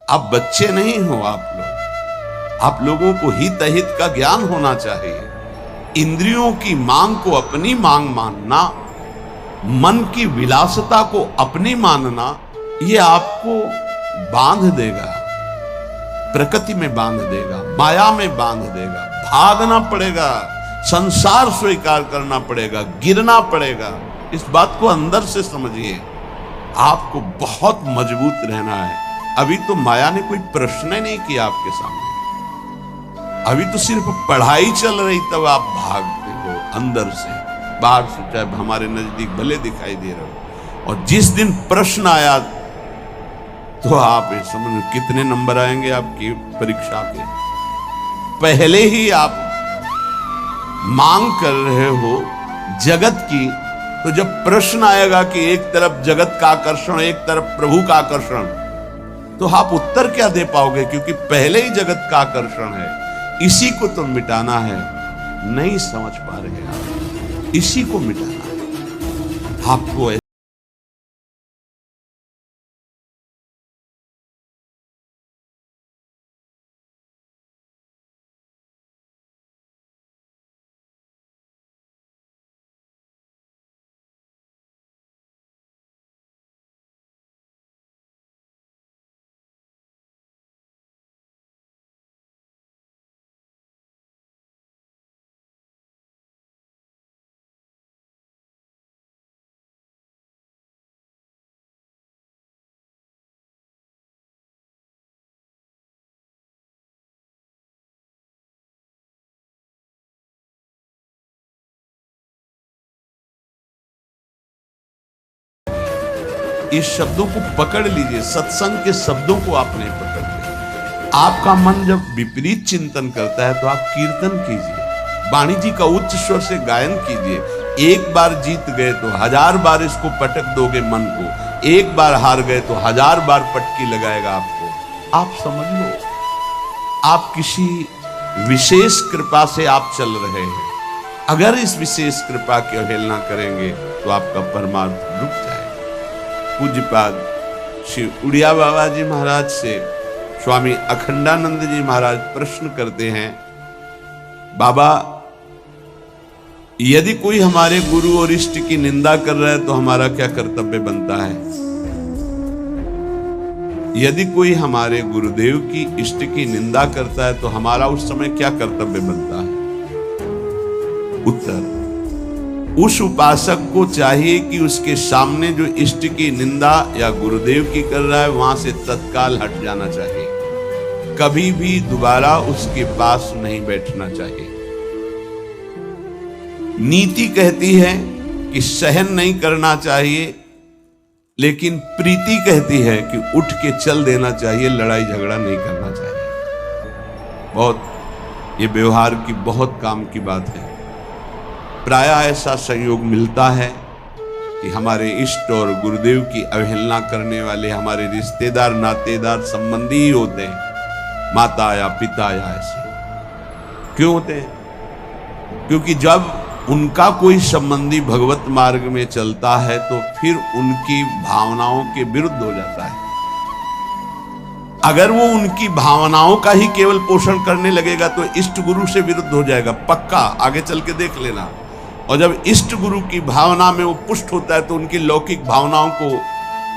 आप बच्चे नहीं हो। आप लोगों को हित अहित का ज्ञान होना चाहिए। इंद्रियों की मांग को अपनी मांग मानना, मन की विलासता को अपनी मानना, ये आपको बांध देगा, प्रकृति में बांध देगा, माया में बांध देगा। भागना पड़ेगा, संसार स्वीकार करना पड़ेगा, गिरना पड़ेगा। इस बात को अंदर से समझिए। आपको बहुत मजबूत रहना है। अभी तो माया ने कोई प्रश्न ही नहीं किया आपके सामने। अभी तो सिर्फ पढ़ाई चल रही, तब आप भागते हो अंदर से। बाहर से चाहे हमारे नजदीक भले दिखाई दे रहे हो, और जिस दिन प्रश्न आया तो आप समझ कितने नंबर आएंगे आपकी परीक्षा के। पहले ही आप मांग कर रहे हो जगत की, तो जब प्रश्न आएगा कि एक तरफ जगत का आकर्षण, एक तरफ प्रभु का आकर्षण, तो आप उत्तर क्या दे पाओगे? क्योंकि पहले ही जगत का आकर्षण है, इसी को तो मिटाना है। नहीं समझ पा रहे आप, इसी को मिटाना है आपको। इस शब्दों को पकड़ लीजिए, सत्संग के शब्दों को आप नहीं पकड़ लिया। आपका मन जब विपरीत चिंतन करता है तो आप कीर्तन कीजिए, वाणी जी का उच्च स्वर से गायन कीजिए। एक बार जीत गए तो 1000 बार इसको पटक दोगे मन को, एक बार हार गए तो 1000 बार पटकी लगाएगा आपको। आप समझ लो, आप किसी विशेष कृपा से आप चल रहे हैं। अगर इस विशेष कृपा की अवहेलना करेंगे तो आपका परमार्थ रुक जाएगा। पूज्यपाद श्री उड़िया बाबा जी महाराज से स्वामी अखंडानंद जी महाराज प्रश्न करते हैं, बाबा यदि कोई हमारे गुरु और इष्ट की निंदा कर रहा है तो हमारा क्या कर्तव्य बनता है? यदि कोई हमारे गुरुदेव की इष्ट की निंदा करता है तो हमारा उस समय क्या कर्तव्य बनता है? उत्तर, उस उपासक को चाहिए कि उसके सामने जो इष्ट की निंदा या गुरुदेव की कर रहा है वहां से तत्काल हट जाना चाहिए। कभी भी दोबारा उसके पास नहीं बैठना चाहिए। नीति कहती है कि सहन नहीं करना चाहिए, लेकिन प्रीति कहती है कि उठ के चल देना चाहिए, लड़ाई झगड़ा नहीं करना चाहिए। बहुत ये व्यवहार की बहुत काम की बात है। प्रायः ऐसा संयोग मिलता है कि हमारे इष्ट और गुरुदेव की अवहेलना करने वाले हमारे रिश्तेदार, नातेदार, संबंधी ही होते हैं, माता या पिता या ऐसे। क्यों होते हैं? क्योंकि जब उनका कोई संबंधी भगवत मार्ग में चलता है तो फिर उनकी भावनाओं के विरुद्ध हो जाता है। अगर वो उनकी भावनाओं का ही केवल पोषण करने लगेगा तो इष्ट गुरु से विरुद्ध हो जाएगा, पक्का। आगे चल के देख लेना। और जब इष्ट गुरु की भावना में वो पुष्ट होता है तो उनकी लौकिक भावनाओं को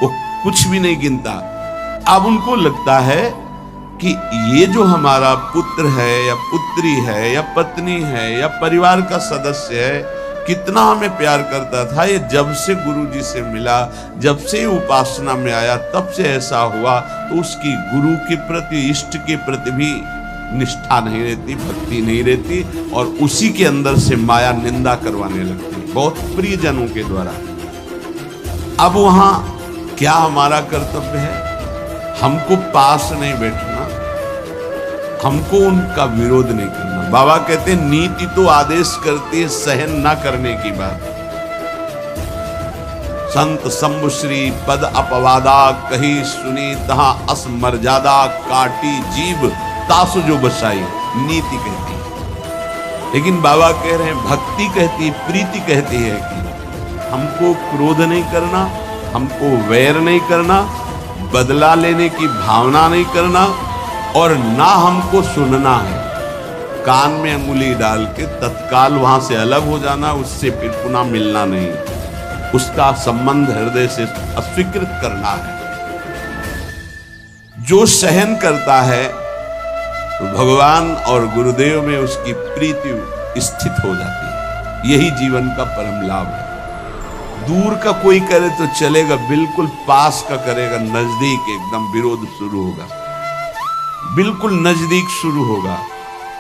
वो कुछ भी नहीं गिनता। अब उनको लगता है कि ये जो हमारा पुत्र है या पुत्री है या पत्नी है या परिवार का सदस्य है, कितना हमें प्यार करता था, ये जब से गुरु जी से मिला, जब से उपासना में आया, तब से ऐसा हुआ। तो उसकी गुरु के प्रति, इष्ट के प्रति भी निष्ठा नहीं रहती, भक्ति नहीं रहती, और उसी के अंदर से माया निंदा करवाने लगती, बहुत प्रियजनों के द्वारा। अब वहां क्या हमारा कर्तव्य है? हमको पास नहीं बैठना, हमको उनका विरोध नहीं करना। बाबा कहते हैं नीति तो आदेश करती है सहन ना करने की बात। संत शंभुश्री पद अपवादा कही सुनी तहां अस मर्यादा काटी जीव तासु जो बसाई, नीति कहती है। लेकिन बाबा कह रहे हैं भक्ति कहती, प्रीति कहती है कि हमको क्रोध नहीं करना, हमको वैर नहीं करना, बदला लेने की भावना नहीं करना और ना हमको सुनना है। कान में अंगुली डाल के तत्काल वहां से अलग हो जाना, उससे फिर पुनः मिलना नहीं, उसका संबंध हृदय से अस्वीकृत करना है। जो सहन करता है तो भगवान और गुरुदेव में उसकी प्रीति स्थित हो जाती है। यही जीवन का परम लाभ है। दूर का कोई करे तो चलेगा, बिल्कुल पास का करेगा, नजदीक एकदम विरोध शुरू होगा, बिल्कुल नजदीक शुरू होगा।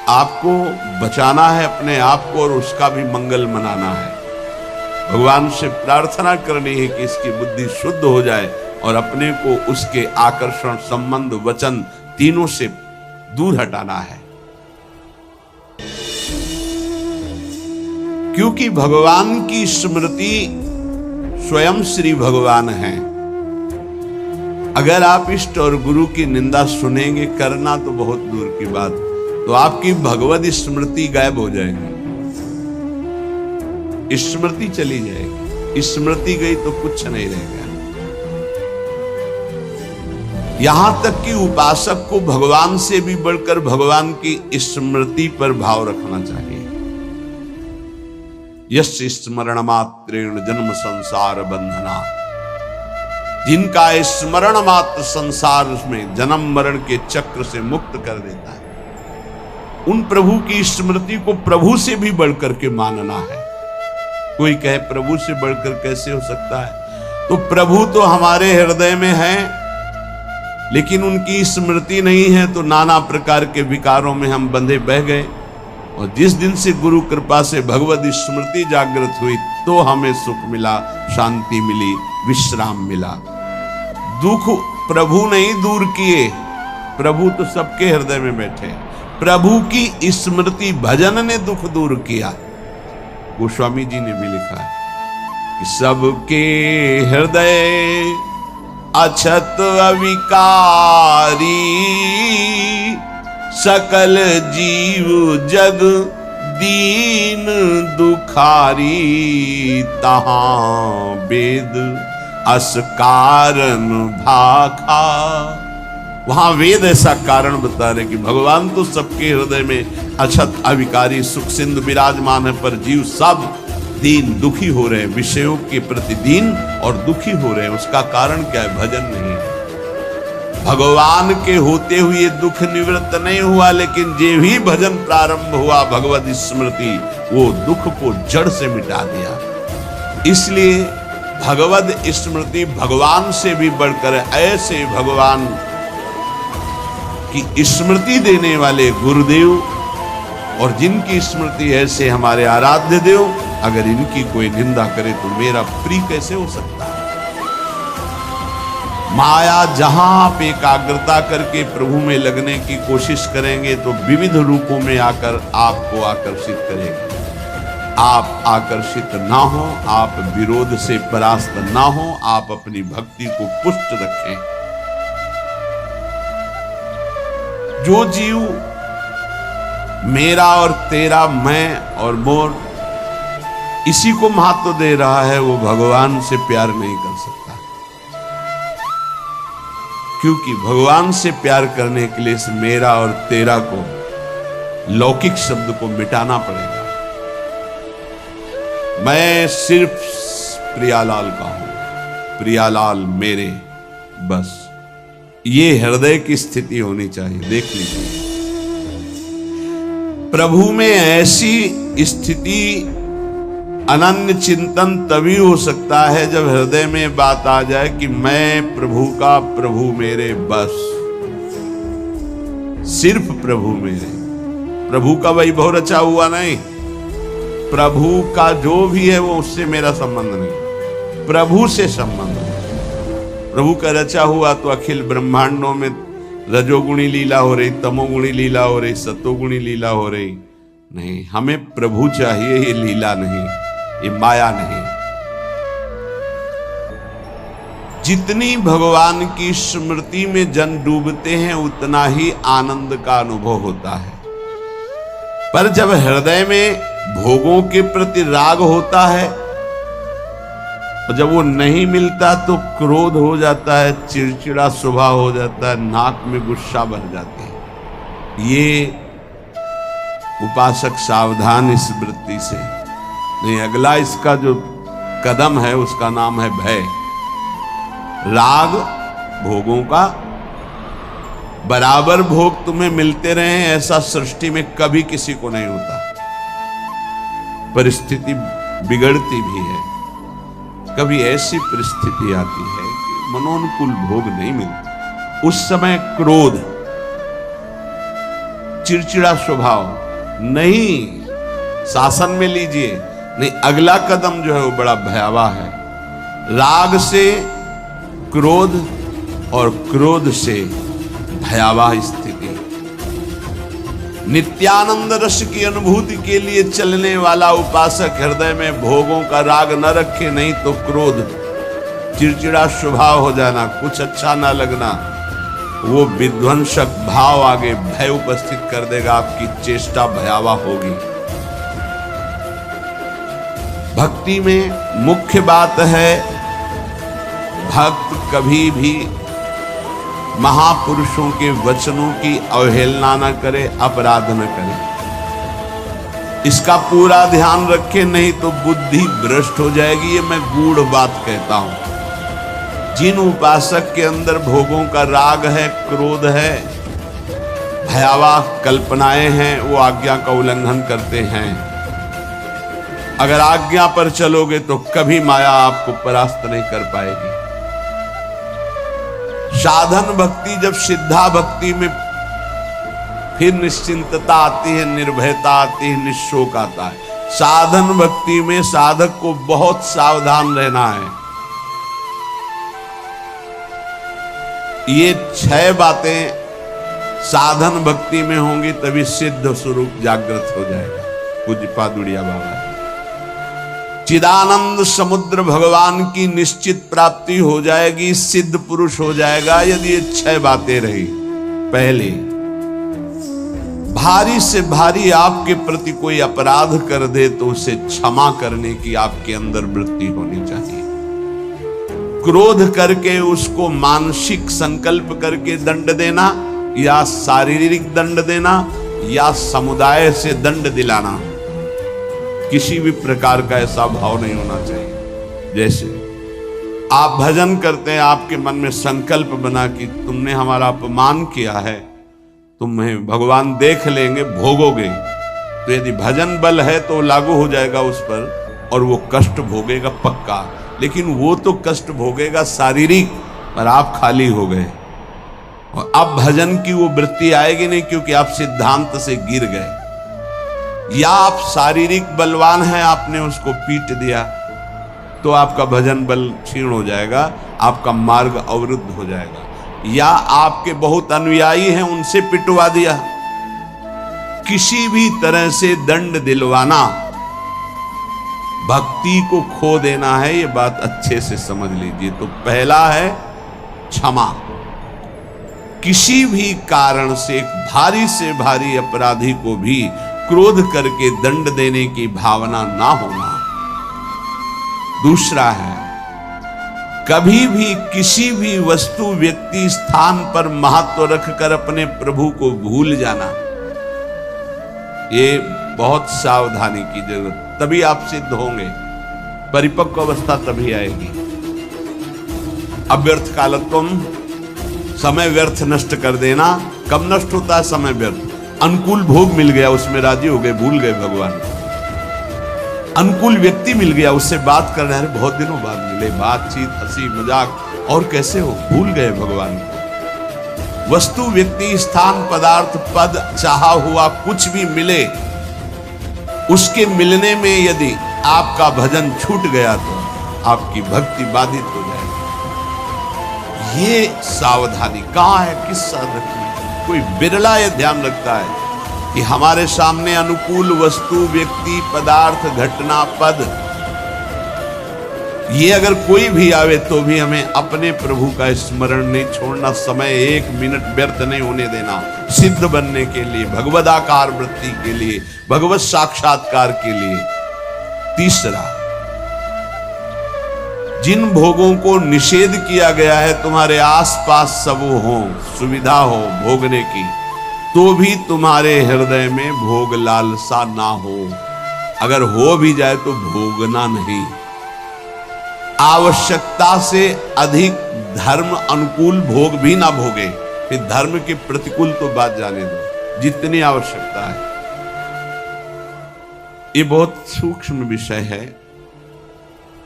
आपको बचाना है अपने आप को और उसका भी मंगल मनाना है। भगवान से प्रार्थना करनी है कि इसकी बुद्धि शुद्ध हो जाए और अपने को उसके आकर्षण, संबंध, वचन तीनों से दूर हटाना है। क्योंकि भगवान की स्मृति स्वयं श्री भगवान हैं। अगर आप इष्ट और गुरु की निंदा सुनेंगे, करना तो बहुत दूर की बात, तो आपकी भगवत स्मृति गायब हो जाएगी, स्मृति चली जाएगी। स्मृति गई तो कुछ नहीं रहेगा। यहां तक कि उपासक को भगवान से भी बढ़कर भगवान की स्मृति पर भाव रखना चाहिए। यस्य स्मरण मात्रेण जन्म संसार बंधना, जिनका स्मरण मात्र संसार में जन्म मरण के चक्र से मुक्त कर देता है, उन प्रभु की स्मृति को प्रभु से भी बढ़कर के मानना है। कोई कहे प्रभु से बढ़कर कैसे हो सकता है? तो प्रभु तो हमारे हृदय में है, लेकिन उनकी स्मृति नहीं है, तो नाना प्रकार के विकारों में हम बंधे बह गए। और जिस दिन से गुरु कृपा से भगवत स्मृति जागृत हुई, तो हमें सुख मिला, शांति मिली, विश्राम मिला। दुख प्रभु नहीं दूर किए, प्रभु तो सबके हृदय में बैठे। प्रभु की स्मृति भजन ने दुख दूर किया। गोस्वामी जी ने भी लिखा कि सबके हृदय अछत अविकारी, सकल जीव जग दीन दुखारी, तहां वेद अस कारण भाखा। वहां वेद ऐसा कारण बता रहे कि भगवान तो सबके हृदय में अछत अविकारी सुख सिंधु विराजमान है, पर जीव सब दीन दुखी हो रहे हैं, विषयों के प्रति दीन और दुखी हो रहे हैं। उसका कारण क्या है? भजन नहीं है। भगवान के होते हुए दुख निवृत्त नहीं हुआ, लेकिन जे भी भजन प्रारंभ हुआ भगवत स्मृति, वो दुख को जड़ से मिटा दिया। इसलिए भगवत स्मृति भगवान से भी बढ़कर, ऐसे भगवान की स्मृति देने वाले गुरुदेव और जिनकी स्मृति ऐसे हमारे आराध्य देव, अगर इनकी कोई निंदा करे तो मेरा प्रिय कैसे हो सकता है? माया जहां आप एकाग्रता करके प्रभु में लगने की कोशिश करेंगे तो विविध रूपों में आकर आपको आकर्षित करेगी। आप आकर्षित ना हो, आप विरोध से परास्त ना हो, आप अपनी भक्ति को पुष्ट रखें। जो जीव मेरा और तेरा, मैं और मोर, इसी को महत्व दे रहा है, वो भगवान से प्यार नहीं कर सकता। क्योंकि भगवान से प्यार करने के लिए इस मेरा और तेरा को, लौकिक शब्द को मिटाना पड़ेगा। मैं सिर्फ प्रियालाल का हूं, प्रियालाल मेरे, बस ये हृदय की स्थिति होनी चाहिए। देख लीजिए, प्रभु में ऐसी स्थिति, अनन्य चिंतन तभी हो सकता है जब हृदय में बात आ जाए कि मैं प्रभु का, प्रभु मेरे, बस सिर्फ प्रभु मेरे। प्रभु का वैभव रचा हुआ नहीं, प्रभु का जो भी है वो उससे मेरा संबंध नहीं, प्रभु से संबंध है। प्रभु का रचा हुआ तो अखिल ब्रह्मांडों में रजोगुणी लीला हो रही, तमोगुणी लीला हो रही, सतोगुणी लीला हो रही। नहीं, हमें प्रभु चाहिए, ये लीला नहीं, ये माया नहीं। जितनी भगवान की स्मृति में जन डूबते हैं, उतना ही आनंद का अनुभव होता है। पर जब हृदय में भोगों के प्रति राग होता है, और जब वो नहीं मिलता तो क्रोध हो जाता है, चिड़चिड़ा स्वभाव हो जाता है, नाक में गुस्सा भर जाती है। ये उपासक सावधान इस वृत्ति से। नहीं, अगला इसका जो कदम है उसका नाम है भय। राग भोगों का, बराबर भोग तुम्हें मिलते रहे ऐसा सृष्टि में कभी किसी को नहीं होता। परिस्थिति बिगड़ती भी है, कभी ऐसी परिस्थिति आती है कि मनोनुकूल भोग नहीं मिलता। उस समय क्रोध, चिड़चिड़ा स्वभाव नहीं, शासन में लीजिए। नहीं, अगला कदम जो है वो बड़ा भयावह है। राग से क्रोध और क्रोध से भयावह स्थिति। नित्यानंद रस की अनुभूति के लिए चलने वाला उपासक हृदय में भोगों का राग न रखे, नहीं तो क्रोध, चिड़चिड़ा स्वभाव हो जाना, कुछ अच्छा ना लगना, वो विध्वंसक भाव आगे भय उपस्थित कर देगा। आपकी चेष्टा भयावह होगी। भक्ति में मुख्य बात है, भक्त कभी भी महापुरुषों के वचनों की अवहेलना न करे, अपराध न करे। इसका पूरा ध्यान रखे, नहीं तो बुद्धि भ्रष्ट हो जाएगी। ये मैं गूढ़ बात कहता हूं। जिन उपासक के अंदर भोगों का राग है, क्रोध है, भयावह कल्पनाएं हैं, वो आज्ञा का उल्लंघन करते हैं। अगर आज्ञा पर चलोगे तो कभी माया आपको परास्त नहीं कर पाएगी। साधन भक्ति, जब सिद्धा भक्ति में फिर निश्चिंतता आती है, निर्भयता आती है, निशोक आता है। साधन भक्ति में साधक को बहुत सावधान रहना है। ये 6 बातें साधन भक्ति में होंगी, तभी सिद्ध स्वरूप जागृत हो जाएगा। पूज्य पादुड़िया बाबा, चिदानंद समुद्र भगवान की निश्चित प्राप्ति हो जाएगी, सिद्ध पुरुष हो जाएगा यदि ये 6 बातें रही। पहले, भारी से भारी आपके प्रति कोई अपराध कर दे तो उसे क्षमा करने की आपके अंदर वृत्ति होनी चाहिए। क्रोध करके उसको मानसिक संकल्प करके दंड देना, या शारीरिक दंड देना, या समुदाय से दंड दिलाना, किसी भी प्रकार का ऐसा भाव नहीं होना चाहिए। जैसे आप भजन करते हैं, आपके मन में संकल्प बना कि तुमने हमारा अपमान किया है, तुम्हें भगवान देख लेंगे, भोगोगे। तो यदि भजन बल है तो लागू हो जाएगा उस पर, और वो कष्ट भोगेगा पक्का। लेकिन वो तो कष्ट भोगेगा शारीरिक, पर आप खाली हो गए। और अब भजन की वो वृत्ति आएगी नहीं, क्योंकि आप सिद्धांत से गिर गए। या आप शारीरिक बलवान हैं, आपने उसको पीट दिया, तो आपका भजन बल क्षीण हो जाएगा, आपका मार्ग अवरुद्ध हो जाएगा। या आपके बहुत अनुयायी हैं, उनसे पिटवा दिया। किसी भी तरह से दंड दिलवाना भक्ति को खो देना है, ये बात अच्छे से समझ लीजिए। तो पहला है क्षमा। किसी भी कारण से एक भारी से भारी अपराधी को भी क्रोध करके दंड देने की भावना ना होना। दूसरा है, कभी भी किसी भी वस्तु, व्यक्ति, स्थान पर महत्व रखकर अपने प्रभु को भूल जाना, ये बहुत सावधानी की जरूरत। तभी आप सिद्ध होंगे, परिपक्व अवस्था तभी आएगी। अव्यर्थ कालत्वम, समय व्यर्थ नष्ट कर देना। कब नष्ट होता है समय व्यर्थ? अनुकूल भोग मिल गया, उसमें राजी हो गए, भूल गए भगवान। अनुकूल व्यक्ति मिल गया, उससे बात कर रहे हैं, बहुत दिनों बाद मिले, बातचीत, हंसी मजाक, और कैसे हो, भूल गए भगवान। वस्तु, व्यक्ति, स्थान, पदार्थ, पद, चाहा हुआ कुछ भी मिले, उसके मिलने में यदि आपका भजन छूट गया तो आपकी भक्ति बाधित हो जाएगी। ये सावधानी कहां है, किस साधक में? कोई बिरला ये ध्यान रखता है कि हमारे सामने अनुकूल वस्तु, व्यक्ति, पदार्थ, घटना, पद, ये अगर कोई भी आवे तो भी हमें अपने प्रभु का स्मरण नहीं छोड़ना, समय 1 मिनट व्यर्थ नहीं होने देना, सिद्ध बनने के लिए, भगवदाकार वृत्ति के लिए, भगवत साक्षात्कार के लिए। तीसरा, जिन भोगों को निषेध किया गया है तुम्हारे आसपास सब हो, सुविधा हो भोगने की, तो भी तुम्हारे हृदय में भोग लालसा ना हो। अगर हो भी जाए तो भोगना नहीं। आवश्यकता से अधिक धर्म अनुकूल भोग भी ना भोगे। फिर धर्म के प्रतिकूल तो बात जाने दो, जितनी आवश्यकता है। ये बहुत सूक्ष्म विषय है।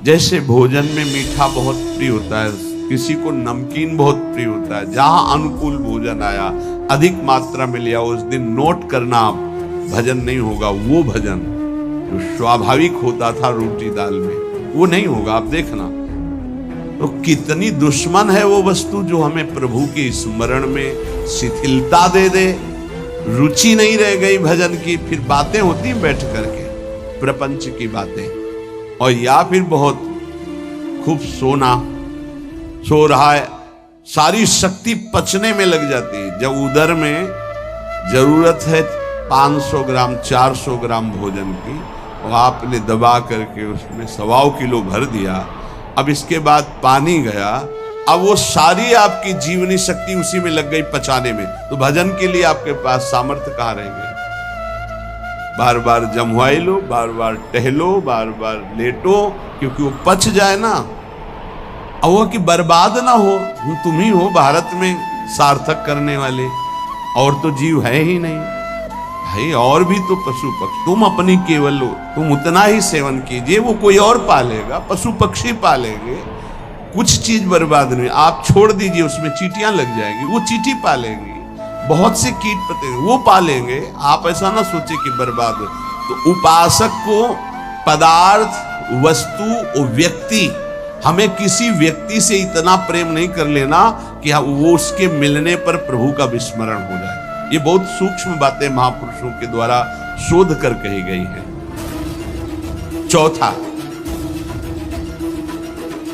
जैसे भोजन में मीठा बहुत प्रिय होता है, किसी को नमकीन बहुत प्रिय होता है। जहां अनुकूल भोजन आया, अधिक मात्रा में लिया, उस दिन नोट करना, भजन नहीं होगा। वो भजन जो स्वाभाविक होता था रोटी दाल में, वो नहीं होगा। आप देखना तो कितनी दुश्मन है वो वस्तु जो हमें प्रभु के स्मरण में शिथिलता दे दे। रुचि नहीं रह गई भजन की, फिर बातें होती बैठ करके प्रपंच की बातें, और या फिर बहुत खूब सोना, सो रहा है, सारी शक्ति पचने में लग जाती है। जब उदर में जरूरत है 500 ग्राम 400 ग्राम भोजन की, और आपने दबा करके उसमें 1.25 किलो भर दिया, अब इसके बाद पानी गया, अब वो सारी आपकी जीवनी शक्ति उसी में लग गई पचाने में, तो भजन के लिए आपके पास सामर्थ्य कहाँ रहेंगे? बार बार जमवाई लो, बार बार टहलो, बार बार लेटो, क्योंकि वो पच जाए ना, और वो कि बर्बाद ना हो। तुम ही हो भारत में सार्थक करने वाले, और तो जीव है ही नहीं भाई। और भी तो पशु पक्षी, तुम अपनी केवल हो, तुम उतना ही सेवन कीजिए, वो कोई और पालेगा, पशु पक्षी पालेंगे, कुछ चीज बर्बाद नहीं। आप छोड़ दीजिए, उसमें चींटियां लग जाएंगी, वो चींटी पालेंगी, बहुत से कीट पतंगे वो पालेंगे। आप ऐसा ना सोचे कि बर्बाद हो। तो उपासक को पदार्थ, वस्तु, व्यक्ति, हमें किसी व्यक्ति से इतना प्रेम नहीं कर लेना कि वो उसके मिलने पर प्रभु का विस्मरण हो जाए। ये बहुत सूक्ष्म बातें महापुरुषों के द्वारा शोध कर कही गई है। चौथा,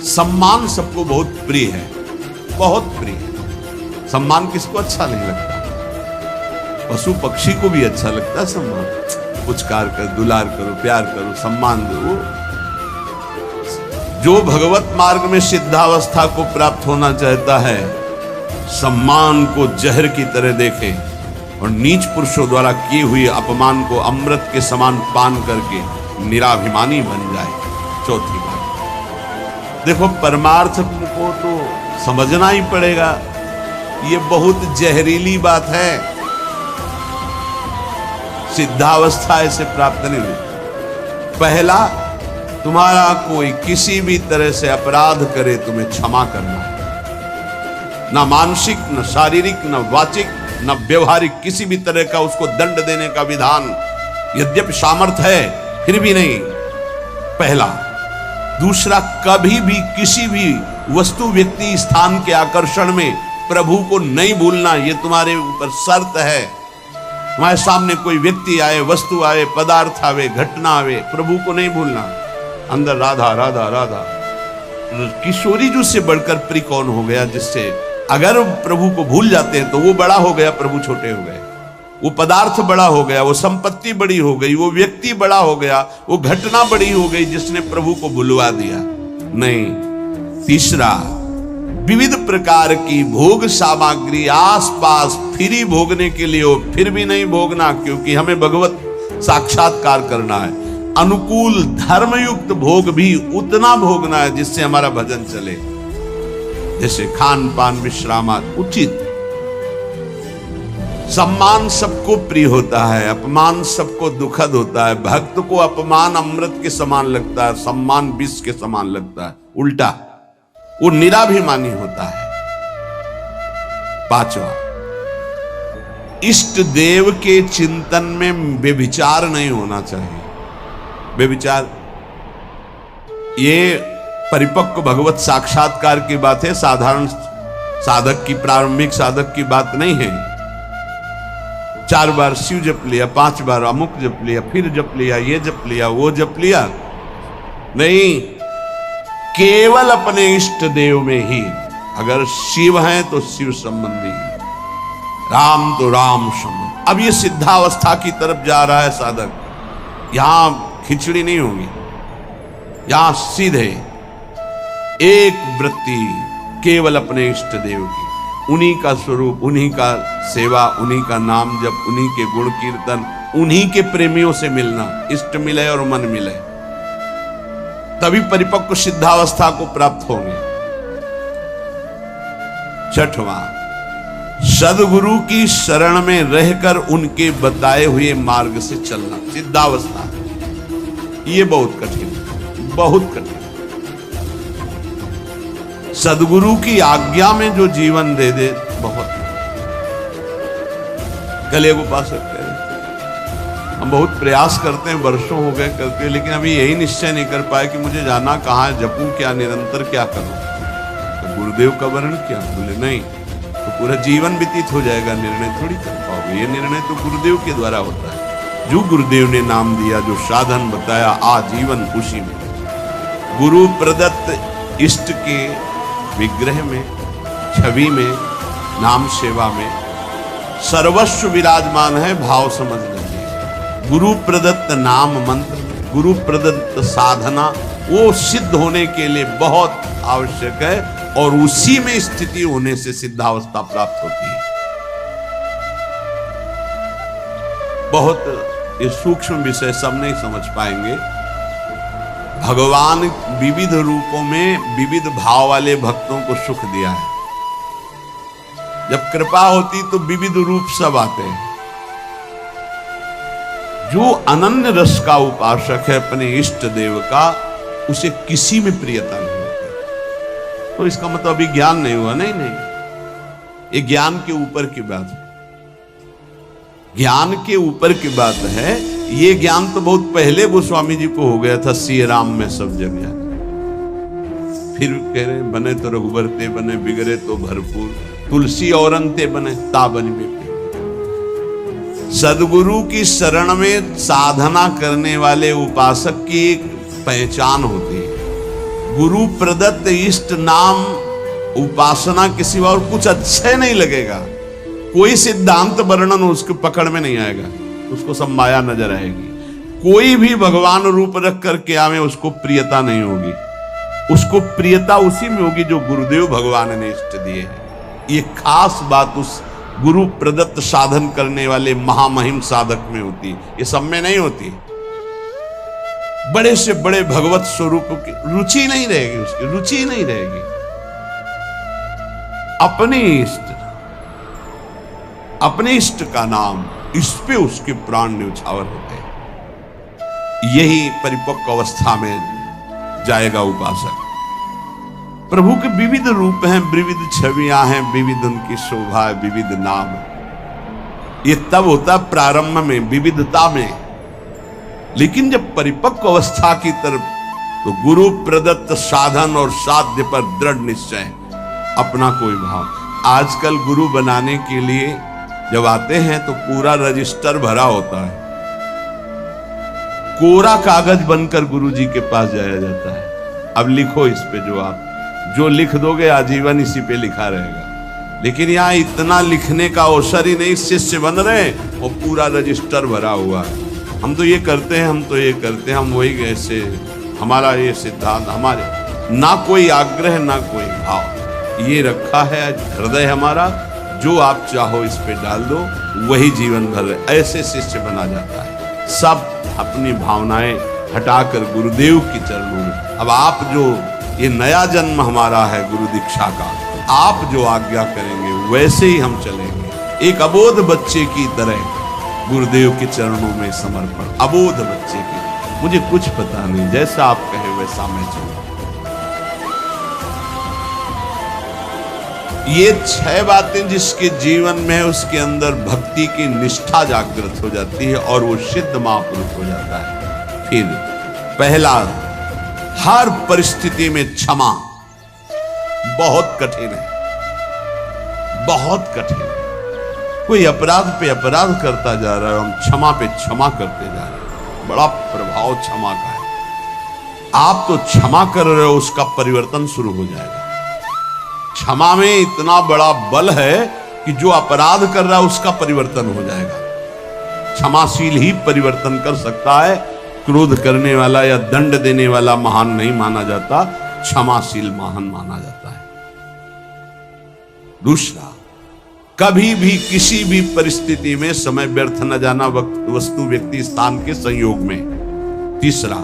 सम्मान सबको बहुत प्रिय है, बहुत प्रिय है। सम्मान किसको अच्छा नहीं लगता? पशु पक्षी को भी अच्छा लगता है सम्मान। पुचकार कर, दुलार करो, प्यार करो, सम्मान दो। जो भगवत मार्ग में सिद्धावस्था को प्राप्त होना चाहता है, सम्मान को जहर की तरह देखे और नीच पुरुषों द्वारा किए हुए अपमान को अमृत के समान पान करके निराभिमानी बन जाए। चौथी बात, देखो परमार्थ को तो समझना ही पड़ेगा। ये बहुत जहरीली बात है। सिद्धावस्था ऐसे प्राप्त नहीं हुई। पहला, तुम्हारा कोई किसी भी तरह से अपराध करे, तुम्हें क्षमा करना है। ना मानसिक, न शारीरिक, न वाचिक, न व्यवहारिक, किसी भी तरह का उसको दंड देने का विधान, यद्यपि सामर्थ्य है फिर भी नहीं। पहला। दूसरा, कभी भी किसी भी वस्तु, व्यक्ति, स्थान के आकर्षण में प्रभु को नहीं भूलना। ये तुम्हारे ऊपर शर्त है। तुम्हारे सामने कोई व्यक्ति आए, वस्तु आए, पदार्थ आवे, घटना आवे, प्रभु को नहीं भूलना। अंदर राधा राधा राधा। किशोरी जी से बढ़कर प्रिय कौन हो गया, जिससे अगर प्रभु को भूल जाते हैं तो वो बड़ा हो गया, प्रभु छोटे हो गए। वो पदार्थ बड़ा हो गया, वो संपत्ति बड़ी हो गई, वो व्यक्ति बड़ा हो गया, वो घटना बड़ी हो गई जिसने प्रभु को भुलवा दिया। नहीं। तीसरा, विविध प्रकार की भोग सामग्री आसपास फ्री भोगने के लिए हो, फिर भी नहीं भोगना, क्योंकि हमें भगवत साक्षात्कार करना है। अनुकूल धर्मयुक्त भोग भी उतना भोगना है जिससे हमारा भजन चले। जैसे खान पान, विश्रामात उचित। सम्मान सबको प्रिय होता है, अपमान सबको दुखद होता है। भक्त को अपमान अमृत के समान लगता है, सम्मान विष के समान लगता है। उल्टा, वो निराभिमानी होता है। पांचवा, इष्ट देव के चिंतन में व्यभिचार नहीं होना चाहिए। व्यभिचार ये परिपक्व भगवत साक्षात्कार की बात है, साधारण साधक की, प्रारंभिक साधक की बात नहीं है। 4 बार शिव जप लिया, 5 बार अमुक जप लिया, फिर जप लिया, ये जप लिया, वो जप लिया, नहीं। केवल अपने इष्ट देव में ही। अगर शिव हैं तो शिव संबंधी, राम तो राम संबंधी। अब ये सिद्धावस्था की तरफ जा रहा है साधक। यहां खिचड़ी नहीं होगी, यहां सीधे एक वृत्ति केवल अपने इष्ट देव की, उन्हीं का स्वरूप, उन्हीं का सेवा, उन्हीं का नाम जप, उन्हीं के गुण कीर्तन, उन्हीं के प्रेमियों से मिलना, इष्ट मिले और मन मिले, तभी परिपक्व सिद्धावस्था को प्राप्त होंगे। छठवां, सदगुरु की शरण में रहकर उनके बताए हुए मार्ग से चलना, सिद्धावस्था। ये बहुत कठिन है, बहुत कठिन। सदगुरु की आज्ञा में जो जीवन दे दे, बहुत। कल एक उपासक कह रहे थे, हम बहुत प्रयास करते हैं, वर्षों हो गए करते, लेकिन अभी यही निश्चय नहीं कर पाए कि मुझे जाना कहाँ है, जपूं क्या, निरंतर क्या करूं। तो गुरुदेव का वर्ण क्या? बोले नहीं, तो पूरा जीवन व्यतीत हो जाएगा, निर्णय थोड़ी कर पाओगे। ये निर्णय तो गुरुदेव के द्वारा होता है। जो गुरुदेव ने नाम दिया, जो साधन बताया, आजीवन उसी में। गुरु प्रदत्त इष्ट के विग्रह में, छवि में, नाम सेवा में सर्वस्व विराजमान है, भाव समझ लीजिए। गुरु प्रदत्त नाम मंत्र, गुरु प्रदत्त साधना, वो सिद्ध होने के लिए बहुत आवश्यक है, और उसी में स्थिति होने से सिद्धावस्था प्राप्त होती है। बहुत ये सूक्ष्म विषय सब नहीं समझ पाएंगे। भगवान विविध रूपों में विविध भाव वाले भक्तों को सुख दिया है। जब कृपा होती तो विविध रूप सब आते हैं। जो अनन्य रस का उपासक है अपने इष्ट देव का, उसे किसी में प्रियता नहीं होती। तो इसका मतलब अभी ज्ञान नहीं हुआ? नहीं नहीं, ये ज्ञान के ऊपर की बात है, ज्ञान के ऊपर की बात है। ये ज्ञान तो बहुत पहले गोस्वामी जी को हो गया था, सिय राम में सब जग जाए। फिर कह रहे बने तो रघुबर ते बने, बिगड़े तो भरपूर, तुलसी और अंते बने ताबन में। सदगुरु की शरण में साधना करने वाले उपासक की एक पहचान होती है। गुरु प्रदत्त इष्ट नाम उपासना के सिवा और कुछ अच्छे नहीं लगेगा। कोई सिद्धांत वर्णन उसके पकड़ में नहीं आएगा, उसको सब माया नजर आएगी। कोई भी भगवान रूप रख करके आवे, उसको प्रियता नहीं होगी। उसको प्रियता उसी में होगी जो गुरुदेव भगवान ने इष्ट दिए हैं। ये खास बात उस गुरु प्रदत्त साधन करने वाले महामहिम साधक में होती, ये सब में नहीं होती। बड़े से बड़े भगवत स्वरूप की रुचि नहीं रहेगी, उसकी रुचि नहीं रहेगी। अपने इष्ट का नाम, इस पे उसके प्राण न्यौछावर होते हैं। यही परिपक्व अवस्था में जाएगा उपासक। प्रभु के विविध रूप हैं, विविध छवियां हैं, विविध उनकी शोभा, विविध नाम। ये तब होता प्रारंभ में, विविधता में। लेकिन जब परिपक्व अवस्था की तरफ, तो गुरु प्रदत्त साधन और साध्य पर दृढ़ निश्चय, अपना कोई भाव। आजकल गुरु बनाने के लिए जब आते हैं तो पूरा रजिस्टर भरा होता है, कोरा कागज बनकर गुरु जी के पास जाया जाता है। अब लिखो इस पे, जो लिख दोगे आजीवन इसी पे लिखा रहेगा। लेकिन यहाँ इतना लिखने का अवसर ही नहीं, शिष्य बन रहे, वो पूरा रजिस्टर भरा हुआ है। हम तो ये करते हैं, हम तो ये करते हैं, हम वही ऐसे, हमारा ये सिद्धांत, हमारे ना कोई आग्रह ना कोई भाव, ये रखा है हृदय हमारा, जो आप चाहो इस पे डाल दो, वही जीवन भर ऐसे शिष्य बना जाता है। सब अपनी भावनाएं हटाकर गुरुदेव की चरणों में। अब आप जो ये नया जन्म हमारा है गुरु दीक्षा का, आप जो आज्ञा करेंगे वैसे ही हम चलेंगे। एक अबोध बच्चे की तरह गुरुदेव के चरणों में समर्पण, अबोध बच्चे की, मुझे कुछ पता नहीं, जैसा आप कहे वैसा मैं चलूं। ये 6 बातें जिसके जीवन में है, उसके अंदर भक्ति की निष्ठा जागृत हो जाती है और वो सिद्ध महापुरुष हो जाता है। फिर पहला, हर परिस्थिति में क्षमा। बहुत कठिन है, बहुत कठिन है। कोई अपराध पे अपराध करता जा रहा है, हम क्षमा पे क्षमा करते जा रहे हैं। बड़ा प्रभाव क्षमा का है। आप तो क्षमा कर रहे हो, उसका परिवर्तन शुरू हो जाएगा। क्षमा में इतना बड़ा बल है कि जो अपराध कर रहा है उसका परिवर्तन हो जाएगा। क्षमाशील ही परिवर्तन कर सकता है। क्रोध करने वाला या दंड देने वाला महान नहीं माना जाता। क्षमाशील महान माना जाता है। दूसरा, कभी भी किसी भी परिस्थिति में समय व्यर्थ न जाना, वस्तु व्यक्ति स्थान के संयोग में। तीसरा,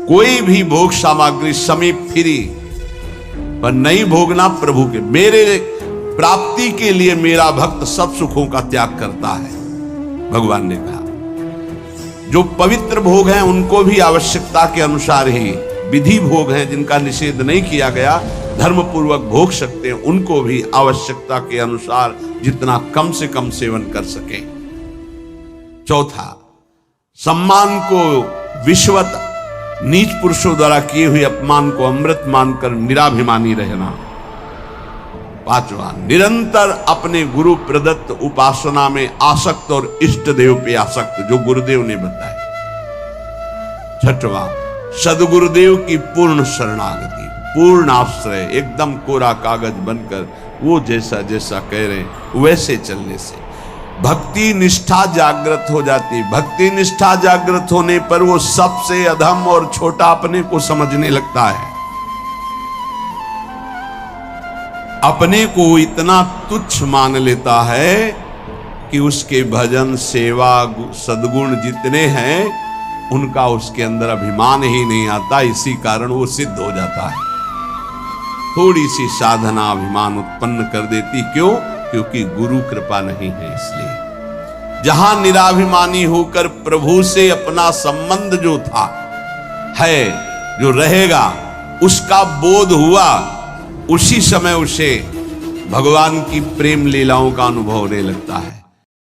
कोई भी भोग सामग्री समीप फिरी पर नहीं भोगना प्रभु के। मेरे प्राप्ति के लिए मेरा भक्त सब सुखों का त्याग करता है। भगवान ने कहा जो पवित्र भोग हैं उनको भी आवश्यकता के अनुसार ही, विधि भोग हैं जिनका निषेध नहीं किया गया, धर्म पूर्वक भोग सकते हैं, उनको भी आवश्यकता के अनुसार जितना कम से कम सेवन कर सके। चौथा, सम्मान को विश्वत नीच पुरुषों द्वारा किए हुए अपमान को अमृत मानकर निराभिमानी रहना। पांचवा, निरंतर अपने गुरु प्रदत्त उपासना में आसक्त और इष्ट देव पे आसक्त, जो गुरुदेव ने बताया। छठवां, सदगुरुदेव की पूर्ण शरणागति, पूर्ण आश्रय, एकदम कोरा कागज बनकर वो जैसा जैसा कह रहे वैसे चलने से भक्ति निष्ठा जागृत हो जाती। भक्ति निष्ठा जागृत होने पर वो सबसे अधम और छोटा अपने को समझने लगता है। अपने को इतना तुच्छ मान लेता है कि उसके भजन सेवा सद्गुण जितने हैं उनका उसके अंदर अभिमान ही नहीं आता। इसी कारण वो सिद्ध हो जाता है। थोड़ी सी साधना अभिमान उत्पन्न कर देती। क्यों? क्योंकि गुरु कृपा नहीं है। इसलिए जहां निराभिमानी होकर प्रभु से अपना संबंध जो था है, जो रहेगा, उसका बोध हुआ, उसी समय उसे भगवान की प्रेम लीलाओं का अनुभव होने लगता है।